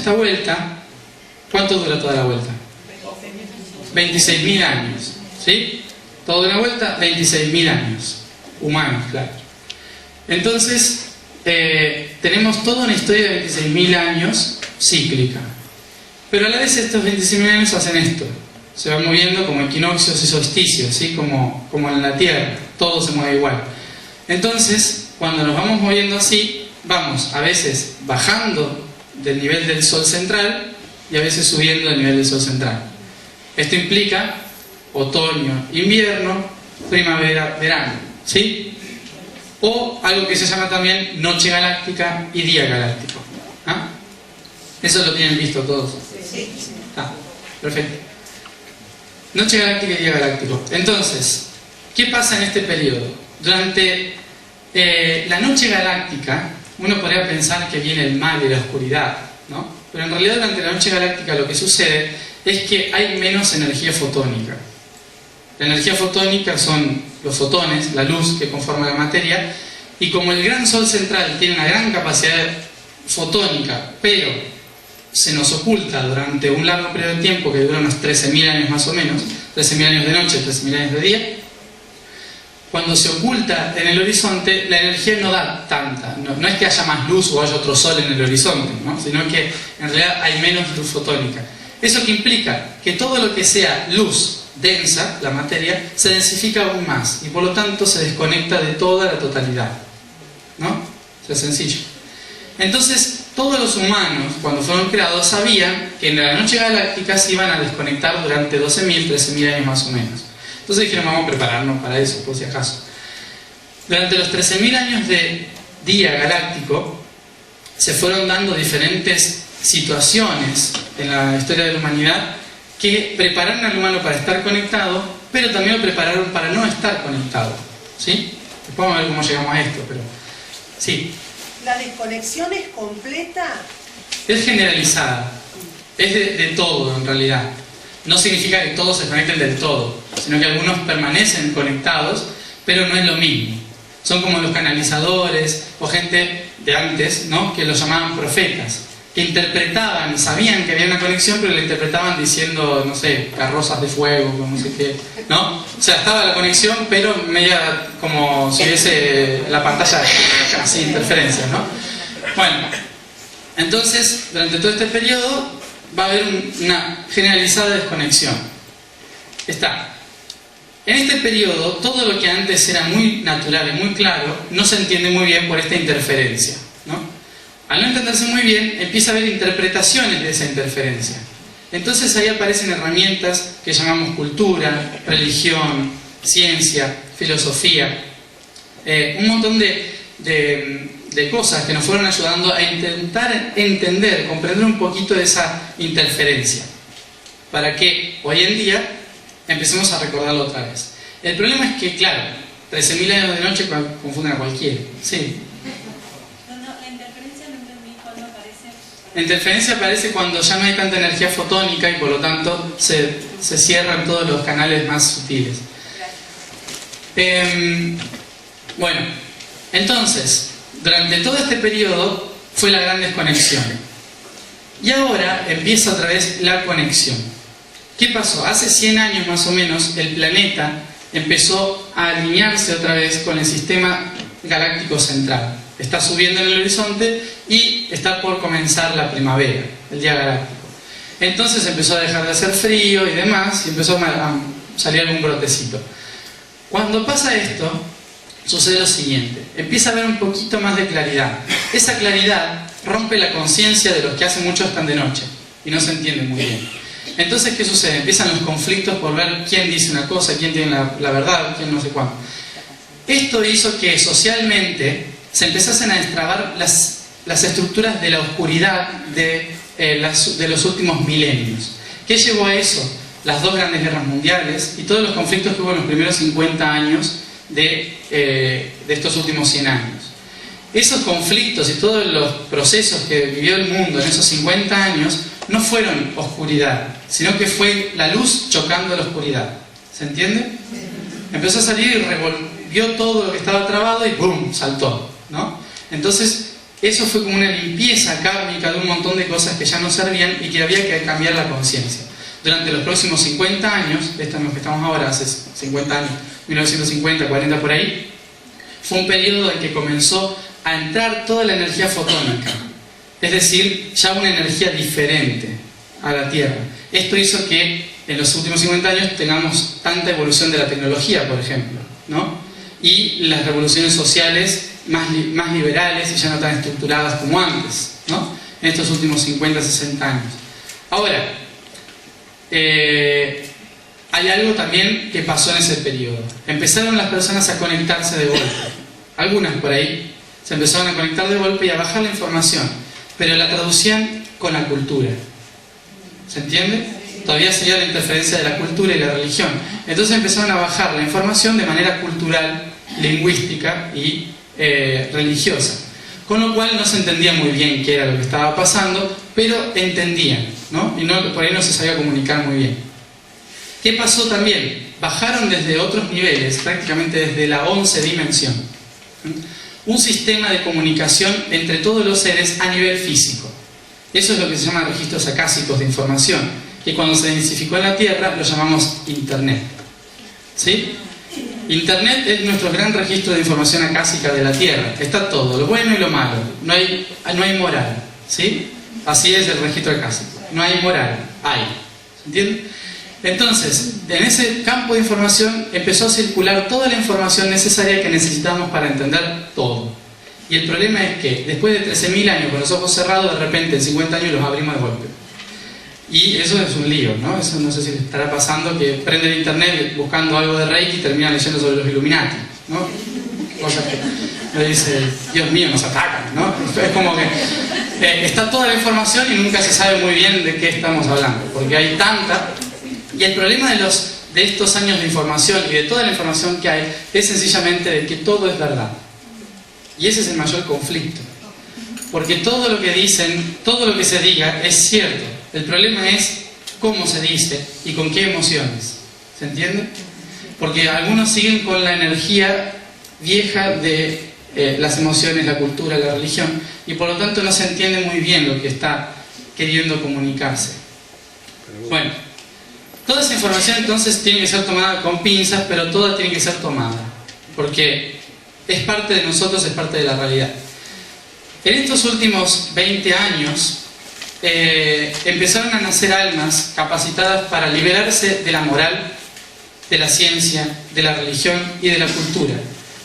esta vuelta, ¿cuánto dura toda la vuelta? 26.000 años, ¿sí? Toda una vuelta, 26.000 años, humanos, claro. Entonces, tenemos toda una historia de 26.000 años cíclica. Pero a la vez estos 26.000 años hacen esto. Se van moviendo como equinoccios y solsticios, ¿sí? Como en la Tierra, todo se mueve igual. Entonces, cuando nos vamos moviendo así, vamos a veces bajando del nivel del Sol central y a veces subiendo del nivel del Sol central. Esto implica otoño, invierno, primavera, verano, ¿sí? O algo que se llama también noche galáctica y día galáctico. ¿Ah? Eso lo tienen visto todos. Sí. Ah, perfecto. Noche galáctica y día galáctico. Entonces, ¿qué pasa en este periodo? Durante la noche galáctica, uno podría pensar que viene el mal y la oscuridad, ¿no? Pero en realidad durante la noche galáctica lo que sucede es que hay menos energía fotónica. La energía fotónica son los fotones, la luz que conforma la materia, y como el gran Sol central tiene una gran capacidad fotónica, pero se nos oculta durante un largo periodo de tiempo que dura unos 13.000 años más o menos, 13.000 años de noche, 13.000 años de día, cuando se oculta en el horizonte, la energía no da tanta. No es que haya más luz o haya otro sol en el horizonte, ¿no? Sino que en realidad hay menos luz fotónica. ¿Eso qué implica? Que todo lo que sea luz densa, la materia, se densifica aún más y por lo tanto se desconecta de toda la totalidad, ¿no? Es sencillo. Entonces, todos los humanos, cuando fueron creados, sabían que en la noche galáctica se iban a desconectar durante 12.000, 13.000 años más o menos. Entonces dijeron, vamos a prepararnos para eso, por si acaso. Durante los 13.000 años de día galáctico, se fueron dando diferentes situaciones en la historia de la humanidad que prepararon al humano para estar conectado, pero también lo prepararon para no estar conectado, ¿sí? Después vamos a ver cómo llegamos a esto, pero... sí. ¿La desconexión es completa? Es generalizada, es de todo en realidad. No significa que todos se conecten del todo, sino que algunos permanecen conectados, pero no es lo mismo. Son como los canalizadores o gente de antes, ¿no? Que los llamaban profetas, que interpretaban, sabían que había una conexión, pero la interpretaban diciendo, no sé, carrozas de fuego, no sé qué, ¿no? O sea, estaba la conexión, pero media como si hubiese la pantalla así, interferencias, ¿no? Bueno, entonces, durante todo este periodo va a haber una generalizada desconexión. En este periodo, todo lo que antes era muy natural y muy claro, no se entiende muy bien por esta interferencia, ¿no? Al no entenderse muy bien, empieza a haber interpretaciones de esa interferencia. Entonces ahí aparecen herramientas que llamamos cultura, religión, ciencia, filosofía, un montón de cosas que nos fueron ayudando a intentar entender, comprender un poquito de esa interferencia, para que hoy en día empecemos a recordarlo otra vez. El problema es que, claro, 13.000 años de noche confunden a cualquiera. Sí. La interferencia aparece cuando ya no hay tanta energía fotónica y por lo tanto se cierran todos los canales más sutiles. Bueno, entonces, durante todo este periodo fue la gran desconexión. Y ahora empieza otra vez la conexión. ¿Qué pasó? Hace 100 años más o menos el planeta empezó a alinearse otra vez con el sistema galáctico central. Está subiendo en el horizonte y está por comenzar la primavera, el día galáctico. Entonces empezó a dejar de hacer frío y demás y empezó a salir algún brotecito. Cuando pasa esto, sucede lo siguiente: empieza a haber un poquito más de claridad. Esa claridad rompe la conciencia de los que hace mucho están de noche y no se entiende muy bien. Entonces, ¿qué sucede? Empiezan los conflictos por ver quién dice una cosa, quién tiene la verdad, quién no sé cuánto. Esto hizo que socialmente se empezasen a destrabar las estructuras de la oscuridad de los últimos milenios. ¿Qué llevó a eso? Las dos grandes guerras mundiales y todos los conflictos que hubo en los primeros 50 años de estos últimos 100 años. Esos conflictos y todos los procesos que vivió el mundo en esos 50 años no fueron oscuridad, sino que fue la luz chocando a la oscuridad. ¿Se entiende? Empezó a salir y revolvió todo lo que estaba trabado y ¡boom! Saltó, ¿no? Entonces, eso fue como una limpieza kármica de un montón de cosas que ya no servían y que había que cambiar la conciencia. Durante los próximos 50 años, esto en lo que estamos ahora, hace 50 años, 1950, 40 por ahí, fue un periodo en que comenzó a entrar toda la energía fotónica, es decir, ya una energía diferente a la Tierra. Esto hizo que en los últimos 50 años tengamos tanta evolución de la tecnología, por ejemplo, ¿no? Y las revoluciones sociales más liberales y ya no tan estructuradas como antes, ¿no? En estos últimos 50, 60 años. Ahora, hay algo también que pasó en ese periodo. Empezaron las personas a conectarse de golpe. Algunas por ahí se empezaron a conectar de golpe y a bajar la información, pero la traducían con la cultura. ¿Se entiende? Todavía seguía la interferencia de la cultura y la religión. Entonces empezaron a bajar la información de manera cultural, lingüística y religiosa. Con lo cual no se entendía muy bien qué era lo que estaba pasando, pero entendían, ¿no? Y por ahí no se sabía comunicar muy bien. ¿Qué pasó también? Bajaron desde otros niveles, prácticamente desde la 11 dimensión, un sistema de comunicación entre todos los seres a nivel físico. Eso es lo que se llama registros acásicos de información, que cuando se densificó en la Tierra lo llamamos Internet. ¿Sí? Internet es nuestro gran registro de información acásica de la Tierra. Está todo, lo bueno y lo malo. No hay moral. ¿Sí? Así es el registro acásico. No hay moral, hay. ¿Se entiende? Entonces, en ese campo de información empezó a circular toda la información necesaria que necesitamos para entender todo. Y el problema es que después de 13.000 años con los ojos cerrados, de repente en 50 años los abrimos de golpe. Y eso es un lío, ¿no? Eso no sé si les estará pasando, que prenden internet buscando algo de Reiki y terminan leyendo sobre los Illuminati, ¿no? Cosas que me dice, Dios mío, nos atacan, ¿no? Es como que está toda la información y nunca se sabe muy bien de qué estamos hablando, porque hay tanta. Y el problema de estos años de información y de toda la información que hay es sencillamente de que todo es verdad. Y ese es el mayor conflicto. Porque todo lo que dicen, todo lo que se diga es cierto. El problema es cómo se dice y con qué emociones. ¿Se entiende? Porque algunos siguen con la energía vieja de las emociones, la cultura, la religión, y por lo tanto no se entiende muy bien lo que está queriendo comunicarse. Bueno, toda esa información entonces tiene que ser tomada con pinzas, pero toda tiene que ser tomada, porque es parte de nosotros, es parte de la realidad. En estos últimos 20 años empezaron a nacer almas capacitadas para liberarse de la moral, de la ciencia, de la religión y de la cultura,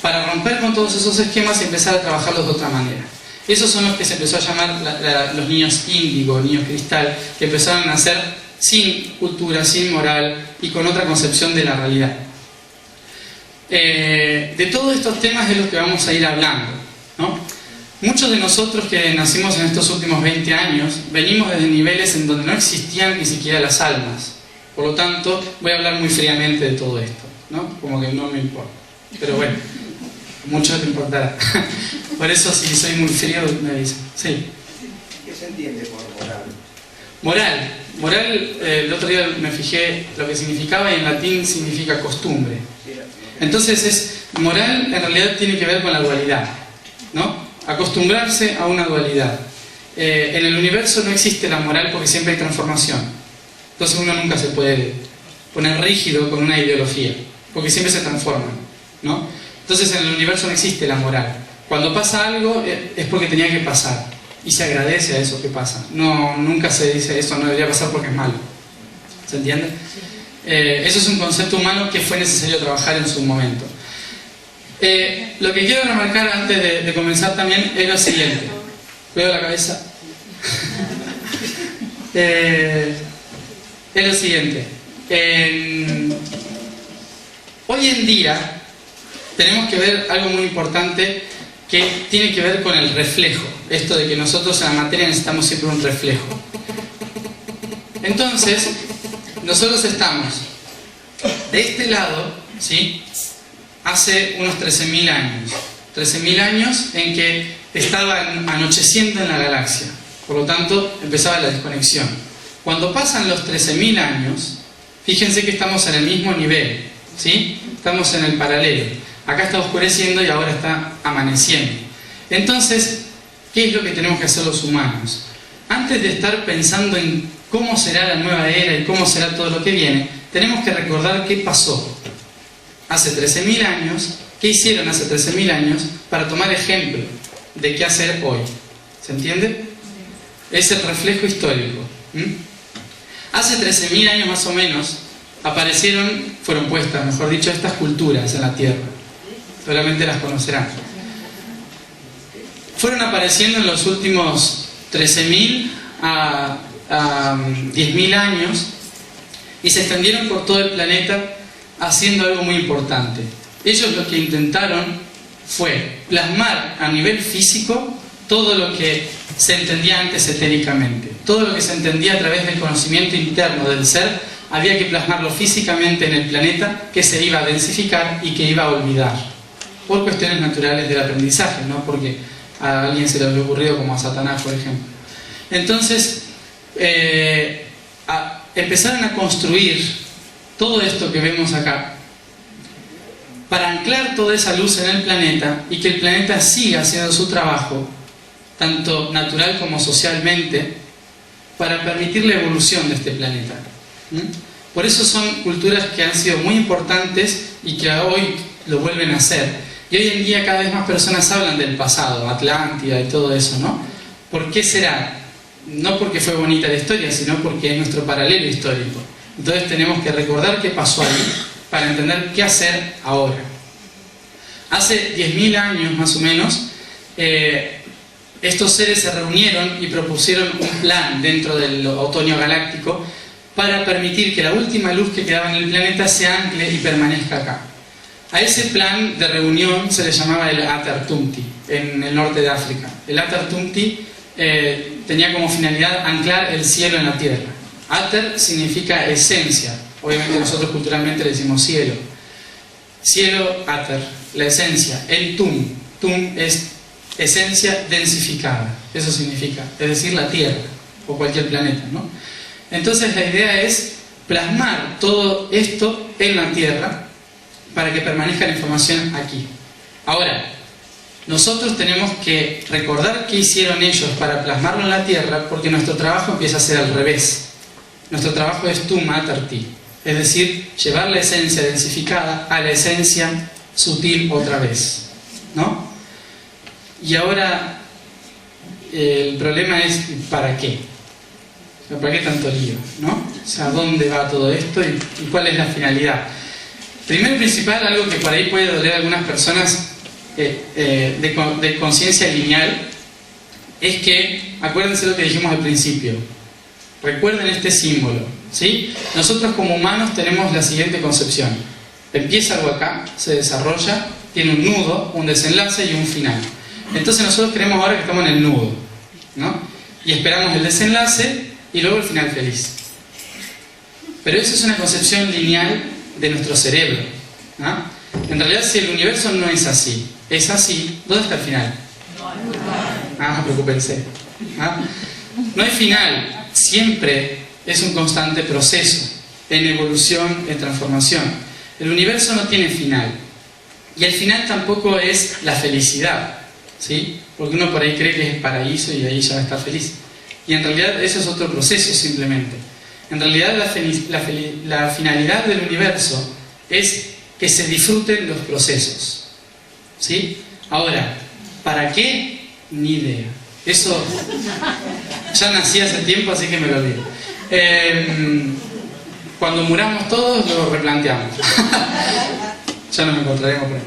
para romper con todos esos esquemas y empezar a trabajarlos de otra manera. Esos son los que se empezó a llamar los niños índigo, niños cristal, que empezaron a nacer sin cultura, sin moral y con otra concepción de la realidad. De todos estos temas es los que vamos a ir hablando, ¿no? Muchos de nosotros que nacimos en estos últimos 20 años venimos desde niveles en donde no existían ni siquiera las almas. Por lo tanto, voy a hablar muy fríamente de todo esto, ¿no? Como que no me importa. Pero bueno, mucho te importará. Por eso, si soy muy frío, me dicen. Sí. ¿Qué se entiende por moral? Moral, el otro día me fijé lo que significaba y en latín significa costumbre. Entonces, moral en realidad tiene que ver con la dualidad, ¿no? Acostumbrarse a una dualidad. En el universo no existe la moral porque siempre hay transformación. Entonces uno nunca se puede poner rígido con una ideología, porque siempre se transforma, ¿no? Entonces en el universo no existe la moral. Cuando pasa algo es porque tenía que pasar y se agradece a eso que pasa. No, nunca se dice eso no debería pasar porque es malo. ¿Se entiende? Eso es un concepto humano que fue necesario trabajar en su momento. Lo que quiero remarcar antes de comenzar también es lo siguiente. Veo la cabeza. Es lo siguiente. Hoy en día tenemos que ver algo muy importante que tiene que ver con el reflejo. Esto de que nosotros en la materia necesitamos siempre un reflejo. Entonces, nosotros estamos de este lado, ¿sí? Hace unos 13.000 años. 13.000 años en que estaban anocheciendo en la galaxia. Por lo tanto, empezaba la desconexión. Cuando pasan los 13.000 años, fíjense que estamos en el mismo nivel, ¿sí? Estamos en el paralelo. Acá está oscureciendo y ahora está amaneciendo. Entonces, ¿qué es lo que tenemos que hacer los humanos? Antes de estar pensando en cómo será la nueva era y cómo será todo lo que viene, tenemos que recordar qué pasó hace 13.000 años, qué hicieron hace 13.000 años, para tomar ejemplo de qué hacer hoy. ¿Se entiende? Es el reflejo histórico. Hace 13.000 años más o menos fueron puestas, mejor dicho, estas culturas en la Tierra. Seguramente las conocerán. Fueron apareciendo en los últimos 13.000 a 10.000 años y se extendieron por todo el planeta haciendo algo muy importante. Ellos lo que intentaron fue plasmar a nivel físico todo lo que se entendía antes etéricamente. Todo lo que se entendía a través del conocimiento interno del ser, había que plasmarlo físicamente en el planeta, que se iba a densificar y que iba a olvidar. Por cuestiones naturales del aprendizaje, no porque a alguien se le había ocurrido, como a Satanás, por ejemplo. Entonces, empezaron a construir todo esto que vemos acá para anclar toda esa luz en el planeta y que el planeta siga haciendo su trabajo, tanto natural como socialmente, para permitir la evolución de este planeta. Por eso son culturas que han sido muy importantes y que hoy lo vuelven a hacer. Y hoy en día cada vez más personas hablan del pasado, Atlántida y todo eso, ¿no? ¿Por qué será? No porque fue bonita la historia, sino porque es nuestro paralelo histórico. Entonces tenemos que recordar qué pasó ahí para entender qué hacer ahora. Hace 10.000 años más o menos, estos seres se reunieron y propusieron un plan dentro del otoño galáctico para permitir que la última luz que quedaba en el planeta se ancle y permanezca acá. A ese plan de reunión se le llamaba el Atar-Tumti, en el norte de África. El Atar-Tumti tenía como finalidad anclar el cielo en la tierra. Atar significa esencia. Obviamente nosotros culturalmente le decimos cielo. Cielo, Atar, la esencia. El Tum. Tum es esencia densificada. Eso significa, es decir, la tierra o cualquier planeta, ¿no? Entonces la idea es plasmar todo esto en la tierra para que permanezca la información aquí. Ahora, nosotros tenemos que recordar qué hicieron ellos para plasmarlo en la tierra, porque nuestro trabajo empieza a ser al revés. Nuestro trabajo es Tum Atar Ti, es decir, llevar la esencia densificada a la esencia sutil otra vez, ¿no? Y ahora el problema es ¿para qué? ¿Para qué tanto lío? ¿No? O sea, ¿dónde va todo esto y cuál es la finalidad? Primero y principal, algo que por ahí puede doler a algunas personas de conciencia lineal, es que, acuérdense lo que dijimos al principio, recuerden este símbolo, ¿sí? Nosotros como humanos tenemos la siguiente concepción: empieza algo acá, se desarrolla, tiene un nudo, un desenlace y un final. Entonces nosotros creemos ahora que estamos en el nudo, ¿no? Y esperamos el desenlace y luego el final feliz. Pero eso es una concepción lineal de nuestro cerebro, ¿no? En realidad, si el universo no es así, es así, ¿dónde está el final? Preocúpense. No hay final, siempre es un constante proceso, en evolución, en transformación. El universo no tiene final, y el final tampoco es la felicidad, ¿sí? Porque uno por ahí cree que es el paraíso y ahí ya va a estar feliz. Y en realidad eso es otro proceso simplemente. En realidad la finalidad del universo es que se disfruten los procesos, ¿sí? Ahora, ¿para qué? Ni idea. Eso ya nací hace tiempo, así que me lo olvido. Cuando muramos todos lo replanteamos. Ya nos encontraremos por ahí.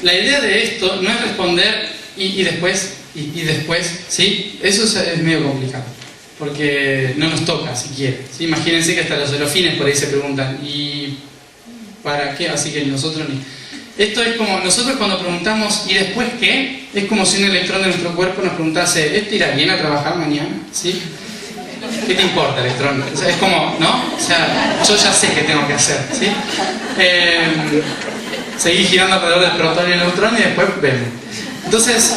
La idea de esto no es responder y después, ¿sí? Eso es medio complicado, porque no nos toca siquiera, ¿sí? Imagínense que hasta los delfines por ahí se preguntan ¿y para qué? Así que nosotros ni... Esto es como, nosotros cuando preguntamos ¿y después qué? Es como si un electrón de nuestro cuerpo nos preguntase ¿esto irá bien a trabajar mañana? ¿Sí? ¿Qué te importa, electrón? O sea, es como, ¿no? O sea, yo ya sé qué tengo que hacer, ¿sí? Seguir girando alrededor del protón y el neutrón y después vemos. Entonces,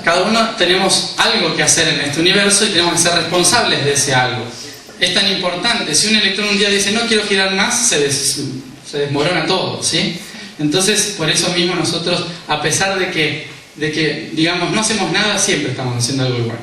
cada uno tenemos algo que hacer en este universo y tenemos que ser responsables de ese algo. Es tan importante, si un electrón un día dice no quiero girar más, se desmorona todo, ¿sí? Entonces, por eso mismo nosotros, a pesar de que digamos, no hacemos nada, siempre estamos haciendo algo igual.